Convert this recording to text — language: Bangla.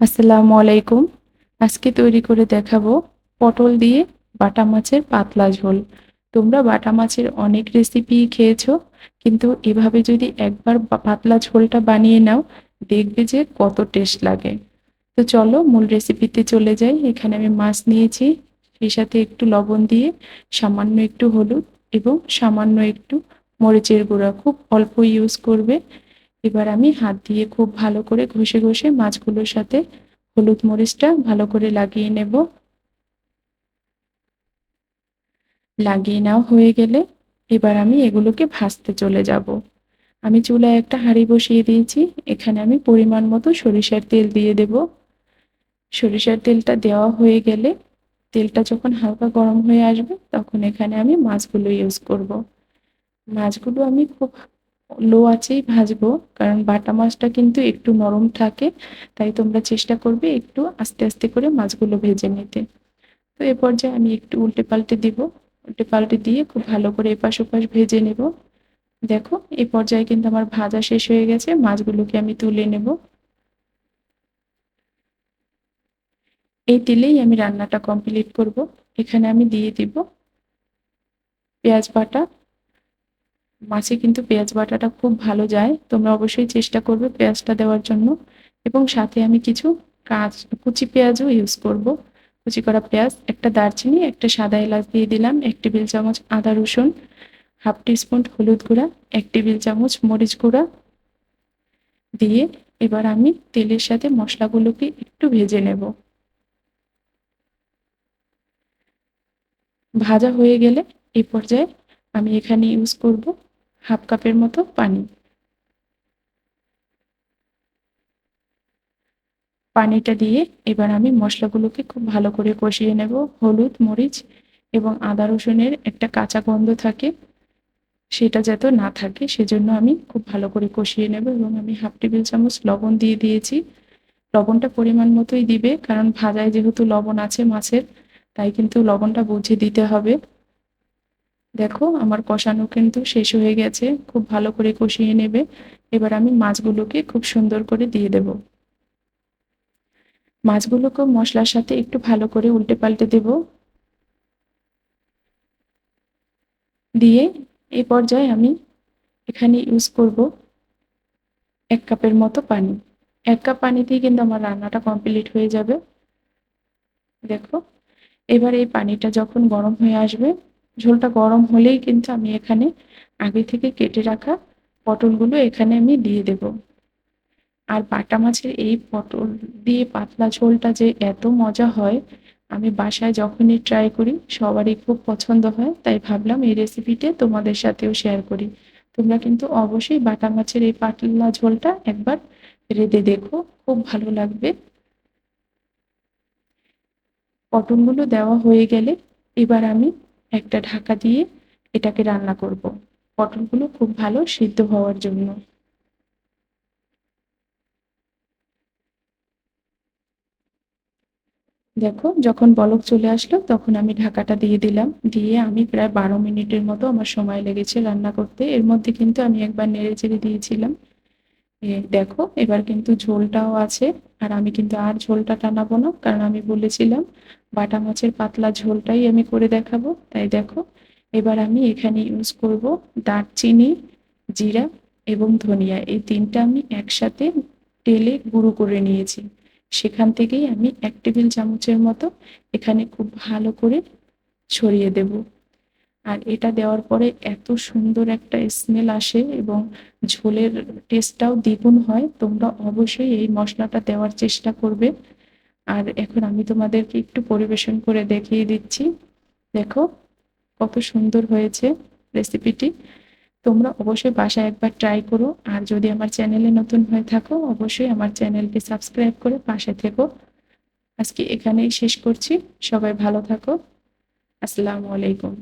আসসালামু আলাইকুম। আজকে তৈরি করে দেখাবো পটল দিয়ে বাটা মাছের পাতলা ঝোল। তোমরা বাটা মাছের অনেক রেসিপি খেয়েছো, কিন্তু এভাবে যদি একবার পাতলা ঝোলটা বানিয়ে নাও, দেখবে যে কত টেস্ট লাগে। তো চলো মূল রেসিপিতে চলে যাই। এখানে আমি মাছ নিয়েছি, সেই সাথে একটু লবণ দিয়ে, সামান্য একটু হলুদ এবং সামান্য একটু মরিচের গুঁড়া, খুব অল্প ইউজ করবে। এবার আমি হাত দিয়ে খুব ভালো করে ঘষে ঘষে মাছগুলোর সাথে হলুদ মরিচটা ভালো করে লাগিয়ে নেব। লাগিয়ে নেওয়া হয়ে গেলে এবার আমি এগুলোকে ভাজতে চলে যাব। আমি চুলায় একটা হাঁড়ি বসিয়ে দিয়েছি। এখানে আমি পরিমাণ মতো সরিষার তেল দিয়ে দেব। সরিষার তেলটা দেওয়া হয়ে গেলে, তেলটা যখন হালকা গরম হয়ে আসবে, তখন এখানে আমি মাছগুলো ইউজ করব। মাছগুলো আমি খুব লো আঁচেই ভাজবো, কারণ বাটা মাছটা কিন্তু একটু নরম থাকে। তাই তোমরা চেষ্টা করবে একটু আস্তে আস্তে করে মাছগুলো ভেজে নিতে। তো এ পর্যায়ে আমি একটু উল্টে পাল্টে দিব। উল্টে পাল্টে দিয়ে খুব ভালো করে এপাশ ওপাশ ভেজে নেব। দেখো এই পর্যায়ে কিন্তু আমার ভাজা শেষ হয়ে গেছে, মাছগুলোকে আমি তুলে নেব। এই তেলেই আমি রান্নাটা কমপ্লিট করব। এখানে আমি দিয়ে দিব পেঁয়াজ বাটা। মাছে কিন্তু পেঁয়াজ বাটাটা খুব ভালো যায়, তোমরা অবশ্যই চেষ্টা করবে পেঁয়াজটা দেওয়ার জন্য। এবং সাথে আমি কিছু কাঁচ কুচি পেঁয়াজও ইউজ করব। কুচি করা পেঁয়াজ, একটা দারচিনি, একটা সাদা এলাচ দিয়ে দিলাম, 1 টেবিল চামচ আদা রসুন, হাফ টিস্পুন হলুদ গুঁড়া, 1 টেবিল চামচ মরিচ গুঁড়া দিয়ে এবার আমি তেলের সাথে মশলাগুলোকে একটু ভেজে নেব। ভাজা হয়ে গেলে এই পর্যায়ে আমি এখানে ইউজ করব হাফ কাপের মতো পানি। পানিটা দিয়ে এবার আমি মশলাগুলোকে খুব ভালো করে কষিয়ে নেব। হলুদ মরিচ এবং আদা রসুনের একটা কাঁচা গন্ধ থাকে, সেটা যাতে না থাকে সেজন্য আমি খুব ভালো করে কষিয়ে নেব। এবং আমি হাফ টেবিল চামচ লবণ দিয়ে দিয়েছি। লবণটা পরিমাণ মতোই দিবে, কারণ ভাজায় যেহেতু লবণ আছে মাছের, তাই কিন্তু লবণটা বুঝে দিতে হবে। দেখো আমার কষানো কিন্তু শেষ হয়ে গেছে, খুব ভালো করে কষিয়ে নেবে। এবার আমি মাছগুলোকে খুব সুন্দর করে দিয়ে দেব। মাছগুলোকে মশলার সাথে একটু ভালো করে উল্টে পাল্টে দেব। দিয়ে এই পর্যায়ে আমি এখানে ইউজ করব 1 কাপের মতো পানি। 1 কাপ পানিতেই কিন্তু আমার রান্নাটা কমপ্লিট হয়ে যাবে। দেখো এবার এই পানিটা যখন গরম হয়ে আসবে, ঝোলটা গরম হলেই কিন্তু আমি এখানে আগে থেকে কেটে রাখা পটলগুলো এখানে আমি দিয়ে দেব। আর বাটা মাছের এই পটল দিয়ে পাতলা ঝোলটা যে এত মজা হয়, আমি বাসায় যখনই ট্রাই করি সবারই খুব পছন্দ হয়। তাই ভাবলাম এই রেসিপিটা তোমাদের সাথেও শেয়ার করি। তোমরা কিন্তু অবশ্যই বাটা মাছের এই পাতলা ঝোলটা একবার রেঁধে দেখো, খুব ভালো লাগবে। পটলগুলো দেওয়া হয়ে গেলে এবার আমি একটা ঢাকা দিয়ে এটাকে রান্না করব, পটলগুলো খুব ভালো সিদ্ধ হওয়ার জন্য। দেখো যখন বলক চলে আসলো, তখন আমি ঢাকাটা দিয়ে দিলাম। দিয়ে আমি প্রায় 12 মিনিটের মতো আমার সময় লেগেছে রান্না করতে। এর মধ্যে কিন্তু আমি একবার নেড়ে চেড়ে দিয়েছিলাম। দেখো এবার কিন্তু ঝোলটাও আছে। আর আমি কিন্তু আর ঝোলটা টানাবো না, কারণ আমি বলেছিলাম বাটা মাছের পাতলা ঝোলটাই আমি করে দেখাবো। তাই দেখো এবার আমি এখানে ইউজ করব দারচিনি, জিরা এবং ধনিয়া, এই তিনটা আমি একসাথে তেলে গুঁড়ো করে নিয়েছি। সেখান থেকেই আমি 1 টেবিল চামচের মতো এখানে খুব ভালো করে ছড়িয়ে দেব। আর এটা দেওয়ার পরে এত সুন্দর একটা স্মেল আসে এবং ঝোলের টেস্টটাও দ্বিগুণ হয়। তোমরা অবশ্যই এই মশলাটা দেওয়ার চেষ্টা করবে। আর এখন আমি তোমাদেরকে একটু পরিবেশন করে দেখিয়ে দিচ্ছি। দেখো কত সুন্দর হয়েছে রেসিপিটি। তোমরা অবশ্যই বাসায় একবার ট্রাই করো। আর যদি আমার চ্যানেলে নতুন হয়ে থাকো, অবশ্যই আমার চ্যানেলটি সাবস্ক্রাইব করে পাশে থেকো। আজকে এখানেই শেষ করছি। সবাই ভালো থাকো। আসসালামু আলাইকুম।